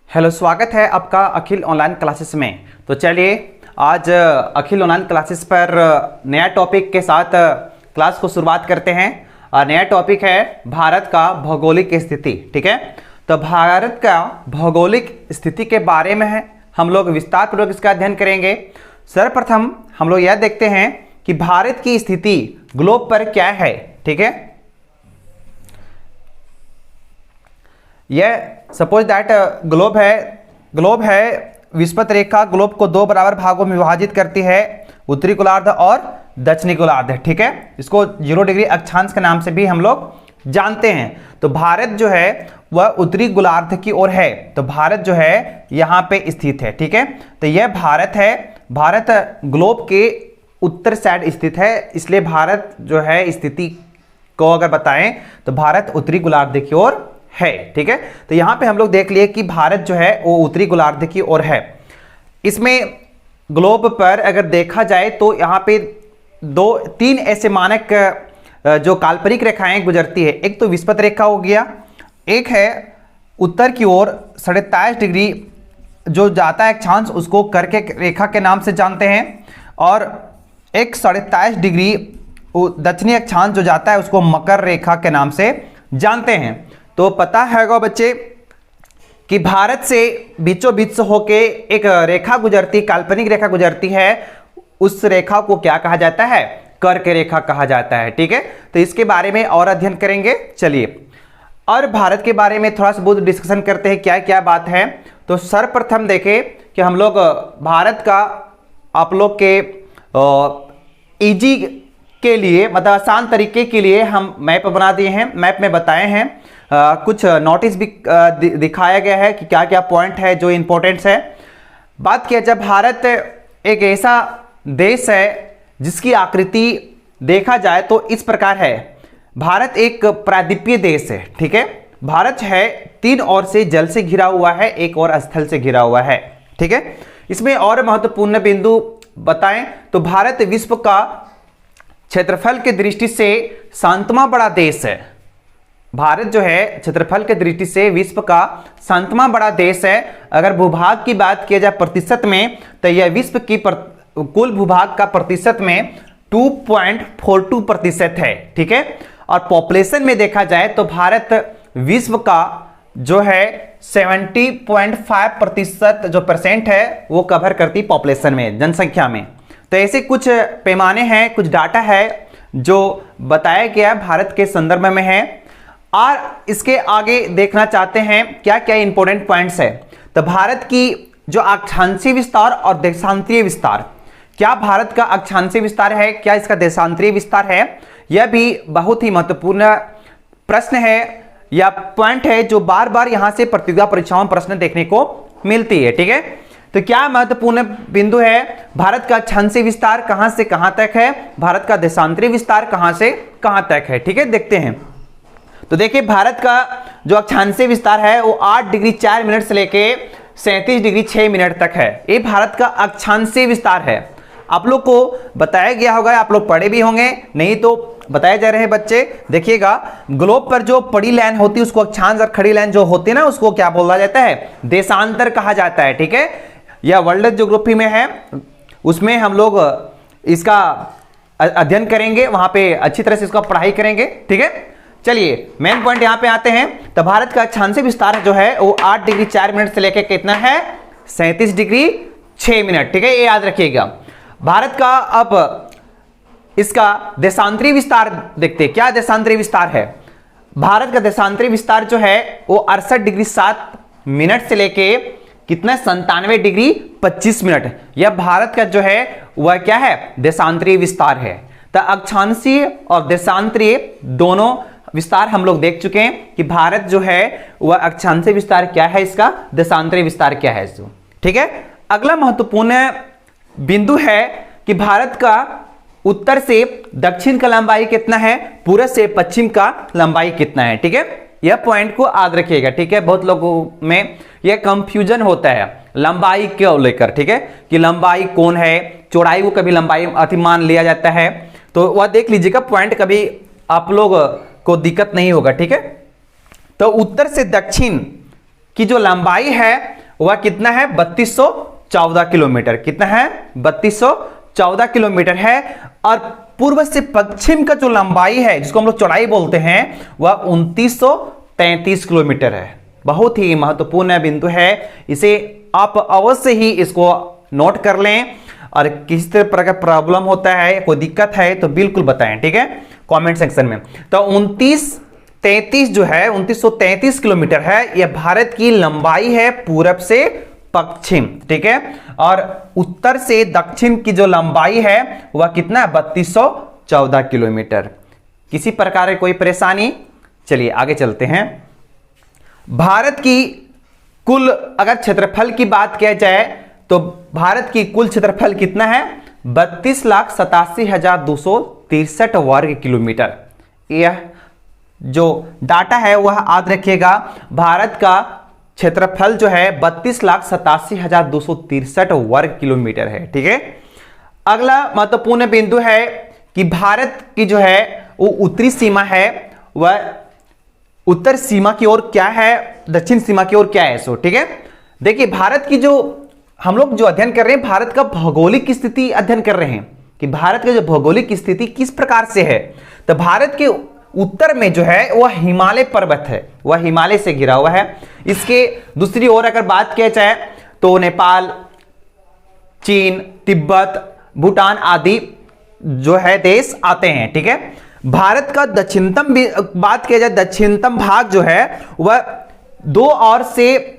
Hello, स्वागत है आपका अखिल ऑनलाइन क्लासेस में। तो चलिए आज अखिल ऑनलाइन क्लासेस पर नया टॉपिक के साथ क्लास को शुरुआत करते हैं। और नया टॉपिक है भारत का भौगोलिक स्थिति। ठीक है, तो भारत का भौगोलिक स्थिति के बारे में हम लोग विस्तार पूर्वक इसका अध्ययन करेंगे। सर्वप्रथम हम लोग यह देखते हैं कि भारत की स्थिति ग्लोब पर क्या है। ठीक है, यह सपोज दैट ग्लोब है विषुवत रेखा ग्लोब को दो बराबर भागों में विभाजित करती है, उत्तरी गोलार्ध और दक्षिणी गोलार्ध। ठीक है, इसको 0 डिग्री अक्षांश के नाम से भी हम लोग जानते हैं। तो भारत जो है वह उत्तरी गोलार्ध की ओर है, तो भारत जो है यहाँ पे स्थित है। ठीक है, तो यह भारत है, भारत ग्लोब के उत्तर साइड स्थित है, इसलिए भारत जो है स्थिति को अगर बताएं तो भारत उत्तरी गोलार्ध की ओर है। ठीक है, तो यहां पे हम लोग देख लिए कि भारत जो है वो उत्तरी गोलार्ध की ओर है। इसमें ग्लोब पर अगर देखा जाए तो यहां पे 2-3 ऐसे मानक जो काल्पनिक रेखाएं गुजरती है। एक तो विषुवत रेखा हो गया, एक है उत्तर की ओर 27.5 डिग्री जो जाता है अक्षांश, उसको कर्क रेखा के नाम से जानते हैं, और एक 27.5 डिग्री दक्षिणी अक्षांश जो जाता है उसको मकर रेखा के नाम से जानते हैं। तो पता हैगा बच्चे कि भारत से बीचों बीच से होके एक रेखा गुजरती, काल्पनिक रेखा गुजरती है, उस रेखा को क्या कहा जाता है? कर्क रेखा कहा जाता है। ठीक है, तो इसके बारे में और अध्ययन करेंगे। चलिए, और भारत के बारे में थोड़ा सा बहुत डिस्कशन करते हैं, क्या क्या बात है। तो सर्वप्रथम देखें कि हम लोग भारत का आप लोग के इजी के लिए, मतलब आसान तरीके के लिए हम मैप बना दिए हैं। मैप में बताए हैं, कुछ नोटिस भी दिखाया गया है कि क्या क्या पॉइंट है जो इंपॉर्टेंट है। बात किया जब भारत एक ऐसा देश है जिसकी आकृति देखा जाए तो इस प्रकार है। भारत एक प्रायद्वीपीय देश है। ठीक है, भारत है 3 ओर से जल से घिरा हुआ है, एक और स्थल से घिरा हुआ है। ठीक है, इसमें और महत्वपूर्ण बिंदु बताएं तो भारत विश्व का क्षेत्रफल की दृष्टि से 7वां बड़ा देश है। भारत जो है क्षेत्रफल के दृष्टि से विश्व का 7वां बड़ा देश है। अगर भूभाग की बात किया जाए प्रतिशत में तो यह विश्व की कुल भूभाग का प्रतिशत में 2.42% है। ठीक है, और पॉपुलेशन में देखा जाए तो भारत विश्व का जो है 70.5% जो परसेंट है वो कवर करती पॉपुलेशन में, जनसंख्या में। तो ऐसे कुछ पैमाने हैं, कुछ डाटा है जो बताया गया भारत के संदर्भ में है। और इसके आगे देखना चाहते हैं क्या क्या इंपॉर्टेंट पॉइंट्स है। तो भारत की जो अक्षांशीय विस्तार और देशांतरीय विस्तार, क्या भारत का अक्षांशीय विस्तार है, क्या इसका देशांतरीय विस्तार है, यह भी बहुत ही महत्वपूर्ण प्रश्न है या पॉइंट है जो बार बार यहां से प्रतियोगिता परीक्षाओं में प्रश्न देखने को मिलती है। ठीक है, तो क्या महत्वपूर्ण बिंदु है? भारत का अक्षांशीय विस्तार कहां से कहां तक है, भारत का देशांतरीय विस्तार कहां से कहां तक है। ठीक है, देखते हैं। तो देखिए, भारत का जो अक्षांशीय विस्तार है वो 8 डिग्री 4 मिनट से लेके 37 डिग्री 6 मिनट तक है। ये भारत का अक्षांशीय विस्तार है। आप लोग को बताया गया होगा, आप लोग पढ़े भी होंगे, नहीं तो बताए जा रहे हैं बच्चे। देखिएगा, ग्लोब पर जो बड़ी लाइन होती है उसको अक्षांश, और खड़ी लाइन जो होती है ना उसको क्या बोला जाता है? देशांतर कहा जाता है। ठीक है, यह वर्ल्ड ज्योग्राफी में है, उसमें हम लोग इसका अध्ययन करेंगे, वहां पे अच्छी तरह से इसका पढ़ाई करेंगे। ठीक है, चलिए मेन पॉइंट यहां पे आते हैं। तो भारत का अक्षांशीय विस्तार जो है वो 8 डिग्री 4 मिनट से लेकर कितना है? 37 डिग्री 6 मिनट। ठीक है, ये याद रखिएगा। भारत का अब इसका देशांतरीय विस्तार देखते हैं, क्या देशांतरीय विस्तार है। भारत का देशांतरीय विस्तार जो है वो 68 डिग्री 7 मिनट से लेके कितना? 97 डिग्री 25 मिनट। यह भारत का जो है वह क्या है? देशांतरीय विस्तार है। तो अक्षांशीय और देशांतरीय दोनों विस्तार हम लोग देख चुके हैं कि भारत जो है वह अक्षांशीय विस्तार क्या है, इसका देशांतरीय विस्तार क्या है। ठीक है, अगला महत्वपूर्ण बिंदु है कि भारत का उत्तर से दक्षिण का लंबाई कितना है, पूर्व से पश्चिम का लंबाई कितना है। ठीक है, यह पॉइंट को याद रखिएगा। ठीक है, बहुत लोगों में यह कंफ्यूजन होता है लंबाई को लेकर। ठीक है, कि लंबाई कौन है, चौड़ाई को कभी लंबाई मान लिया जाता है, तो वह देख लीजिएगा पॉइंट, कभी आप लोग को दिक्कत नहीं होगा। ठीक है, तो उत्तर से दक्षिण की जो लंबाई है वह कितना है 3214 किलोमीटर। कितना है 3214 किलोमीटर है। और पूर्व से पश्चिम का जो लंबाई है जिसको हम लोग चौड़ाई बोलते हैं वह 2933 किलोमीटर है। बहुत ही महत्वपूर्ण बिंदु है, इसे आप अवश्य ही इसको नोट कर लें। और किस तरह का प्रॉब्लम होता है, कोई दिक्कत है तो बिल्कुल बताएं, ठीक है, कमेंट सेक्शन में। तो 2933 जो है 2933 किलोमीटर है, यह भारत की लंबाई है पूरब से पश्चिम, ठीक है। और उत्तर से दक्षिण की जो लंबाई है वह कितना है 3214 किलोमीटर। किसी प्रकार की कोई परेशानी? चलिए आगे चलते हैं। भारत की कुल अगर क्षेत्रफल की बात किया जाए तो भारत की कुल क्षेत्रफल कितना है 32,87,263 वर्ग किलोमीटर। यह जो डाटा है वह याद रखिएगा, भारत का क्षेत्रफल जो है 32,87,263 वर्ग किलोमीटर है, ठीक है। अगला महत्वपूर्ण बिंदु है कि भारत की जो है वो उत्तरी सीमा है वह उत्तर सीमा की ओर क्या है, दक्षिण सीमा की ओर क्या है, सो ठीक है। देखिए भारत की जो हम लोग जो अध्ययन कर रहे हैं, भारत का भौगोलिक स्थिति अध्ययन कर रहे हैं कि भारत का जो भौगोलिक स्थिति किस प्रकार से है। तो भारत के उत्तर में जो है वह हिमालय पर्वत है, वह हिमालय से घिरा हुआ है। इसके दूसरी ओर अगर बात किया जाए तो नेपाल, चीन, तिब्बत, भूटान आदि जो है देश आते हैं, ठीक है। भारत का दक्षिणतम बात किया जाए, दक्षिणतम भाग जो है वह दो और से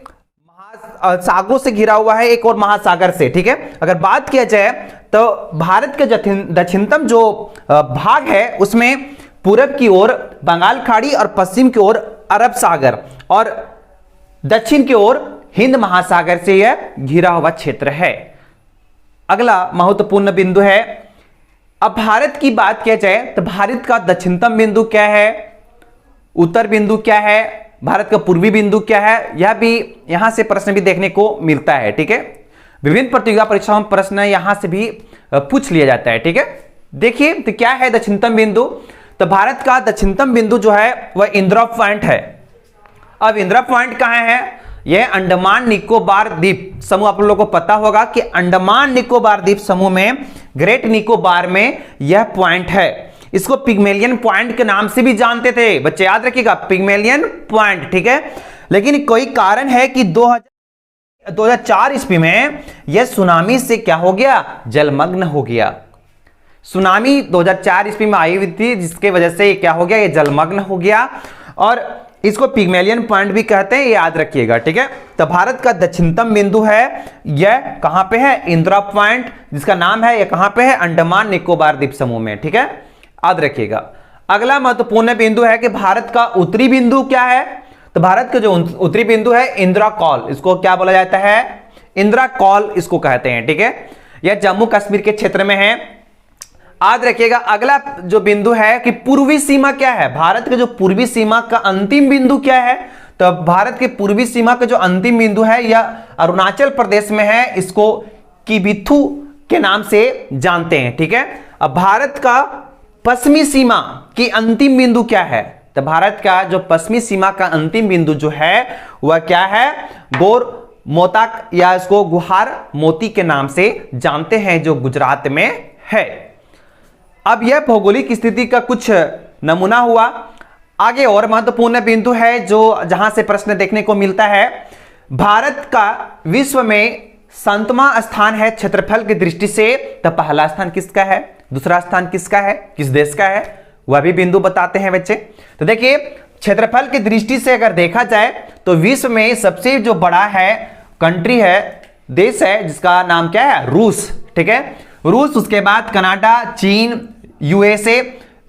सागरों से घिरा हुआ है, एक और महासागर से, ठीक है। अगर बात किया जाए तो भारत के दक्षिणतम जो भाग है उसमें पूरब की ओर बंगाल खाड़ी और पश्चिम की ओर अरब सागर और दक्षिण की ओर हिंद महासागर से यह घिरा हुआ क्षेत्र है। अगला महत्वपूर्ण बिंदु है, अब भारत की बात किया जाए तो भारत का दक्षिणतम बिंदु क्या है, उत्तर बिंदु क्या है, भारत का पूर्वी बिंदु क्या है, यह भी यहां से प्रश्न भी देखने को मिलता है, ठीक है। विभिन्न प्रतियोगिता परीक्षाओं में प्रश्न यहां से भी पूछ लिया जाता है, ठीक है। देखिए तो क्या है दक्षिणतम बिंदु, तो भारत का दक्षिणतम बिंदु जो है वह इंदिरा पॉइंट है। अब इंदिरा पॉइंट कहां है, यह अंडमान निकोबार द्वीप समूह, आप लोगों को पता होगा कि अंडमान निकोबार द्वीप समूह में ग्रेट निकोबार में यह पॉइंट है। इसको पिग्मेलियन पॉइंट के नाम से भी जानते थे बच्चे, याद रखिएगा पिग्मेलियन पॉइंट, ठीक है। लेकिन कोई कारण है कि 2004 ईस्वी में यह सुनामी से क्या हो गया, जलमग्न हो गया। सुनामी 2004 ईस्वी में आई हुई थी जिसके वजह से क्या हो गया, ये जलमग्न हो गया और इसको पिग्मेलियन पॉइंट भी कहते हैं, ये याद रखिएगा, ठीक है। तो भारत का दक्षिणतम बिंदु है यह कहां पे है, इंदिरा पॉइंट, जिसका नाम है यह कहां पे है, अंडमान निकोबार द्वीप समूह में, ठीक है, याद रखिएगा। अगला महत्वपूर्ण बिंदु है कि भारत का उत्तरी बिंदु क्या है, तो भारत का जो उत्तरी बिंदु है इंदिरा कॉल, इसको क्या बोला जाता है, इंदिरा कॉल इसको कहते हैं, ठीक है। यह जम्मू कश्मीर के क्षेत्र में है, याद रखिएगा। अगला जो बिंदु है कि पूर्वी सीमा क्या है, भारत के जो पूर्वी सीमा का अंतिम बिंदु क्या है, तो भारत के पूर्वी सीमा का जो अंतिम बिंदु है यह अरुणाचल प्रदेश में है, इसको किबिथु के नाम से जानते हैं, ठीक है। अब भारत का पश्चिमी सीमा की अंतिम बिंदु क्या है, तो भारत का जो पश्चिमी सीमा का अंतिम बिंदु जो है वह क्या है, गोर मोताक या इसको गुहार मोती के नाम से जानते हैं, जो गुजरात में है। अब यह भौगोलिक स्थिति का कुछ नमूना हुआ। आगे और महत्वपूर्ण बिंदु है जो जहां से प्रश्न देखने को मिलता है, भारत का विश्व में 7वां स्थान है क्षेत्रफल की दृष्टि से, तो पहला स्थान किसका है, दूसरा स्थान किसका है, किस देश का है, वह भी बिंदु बताते हैं बच्चे। तो देखिए क्षेत्रफल की दृष्टि से अगर देखा जाए तो विश्व में सबसे जो बड़ा है कंट्री है, देश है, जिसका नाम क्या है, रूस, ठीक है, रूस। उसके बाद कनाडा, चीन, USA,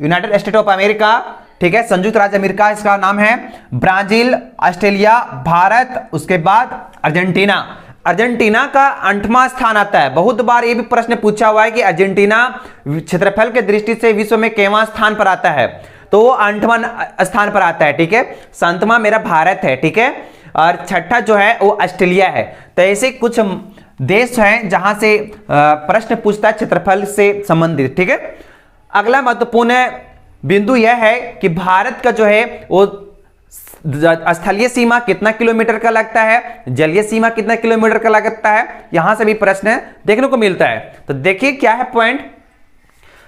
United state of America, ठीक है, संयुक्त राज्य अमेरिका इसका नाम है, ब्राजील, ऑस्ट्रेलिया, भारत, उसके बाद अर्जेंटीना। अर्जेंटीना का 8वां स्थान आता है। बहुत बार ये भी प्रश्न पूछा हुआ है कि अर्जेंटीना क्षेत्रफल के दृष्टि से विश्व में केवां स्थान पर आता है, तो वो 8वां स्थान पर आता है, ठीक है। 7वां मेरा भारत है, ठीक है, और छठा जो है वो ऑस्ट्रेलिया है। तो ऐसे कुछ देश हैं जहां से प्रश्न पूछता है क्षेत्रफल से संबंधित, ठीक है। अगला महत्वपूर्ण बिंदु यह है कि भारत का जो है वो स्थलीय सीमा कितना किलोमीटर का लगता है, जलीय सीमा कितना किलोमीटर का लगता है, यहां से भी प्रश्न देखने को मिलता है। तो देखिए क्या है पॉइंट,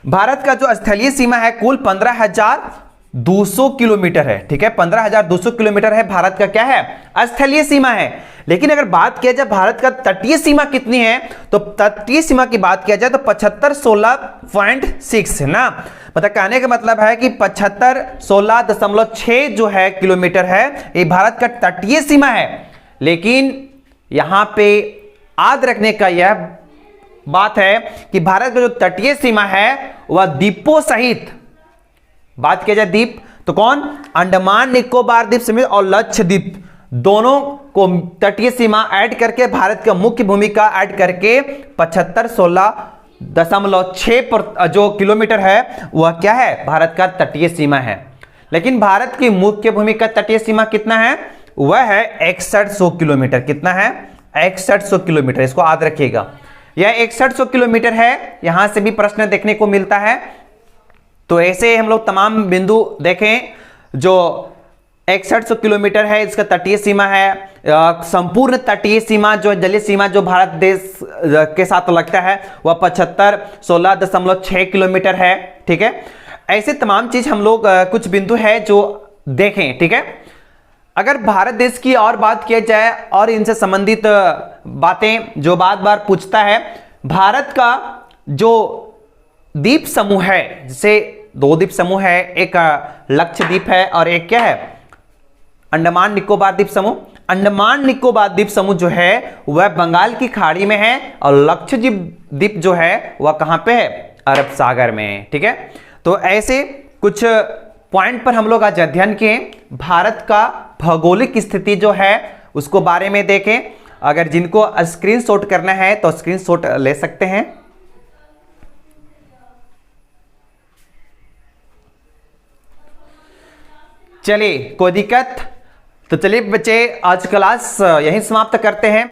भारत का जो स्थलीय सीमा है कुल 15,200 किलोमीटर है, ठीक है, 15,200 किलोमीटर है भारत का क्या है, स्थलीय सीमा है। लेकिन अगर बात किया जाए भारत का तटीय सीमा कितनी है, तो तटीय सीमा की बात किया जाए तो 7516.6 है ना, मतलब कहने का मतलब है कि 7516.6 जो है किलोमीटर है, ये भारत का तटीय सीमा है। लेकिन यहां पे याद रखने का यह बात है कि भारत का जो तटीय सीमा है वह द्वीपों सहित, बात किया जाए द्वीप तो कौन, अंडमान निकोबार द्वीप समेत और लक्षद्वीप, दोनों को तटीय सीमा ऐड करके भारत का मुख्य भूमिका ऐड करके 7516.6 जो किलोमीटर है वह क्या है, भारत का तटीय सीमा है। लेकिन भारत की मुख्य भूमिका तटीय सीमा कितना है, वह है 6100 किलोमीटर। कितना है, 6100 किलोमीटर, इसको याद रखिएगा, यह 6100 किलोमीटर है। यहां से भी प्रश्न देखने को मिलता है। तो ऐसे हम लोग तमाम बिंदु देखें, जो 6100 किलोमीटर है इसका तटीय सीमा है, संपूर्ण तटीय सीमा जो जलीय सीमा जो भारत देश के साथ लगता है वह 7516.6 किलोमीटर है, ठीक है। ऐसे तमाम चीज हम लोग कुछ बिंदु है जो देखें, ठीक है। अगर भारत देश की और बात किया जाए और इनसे संबंधित बातें जो बार बार पूछता है, भारत का जो द्वीप समूह है, जैसे 2 द्वीप समूह है, एक लक्षद्वीप है और एक क्या है, अंडमान निकोबार द्वीप समूह। अंडमान निकोबार द्वीप समूह जो है वह बंगाल की खाड़ी में है और लक्षद्वीप द्वीप जो है वह कहां पे है, अरब सागर में, ठीक है। तो ऐसे कुछ पॉइंट पर हम लोग आज अध्ययन किए। भारत का भौगोलिक स्थिति जो है उसको बारे में देखें। अगर जिनको स्क्रीनशॉट करना है तो स्क्रीनशॉट ले सकते हैं। चलिए, कोई दिक्कत? तो चलिए बच्चे, आज क्लास यहीं समाप्त करते हैं।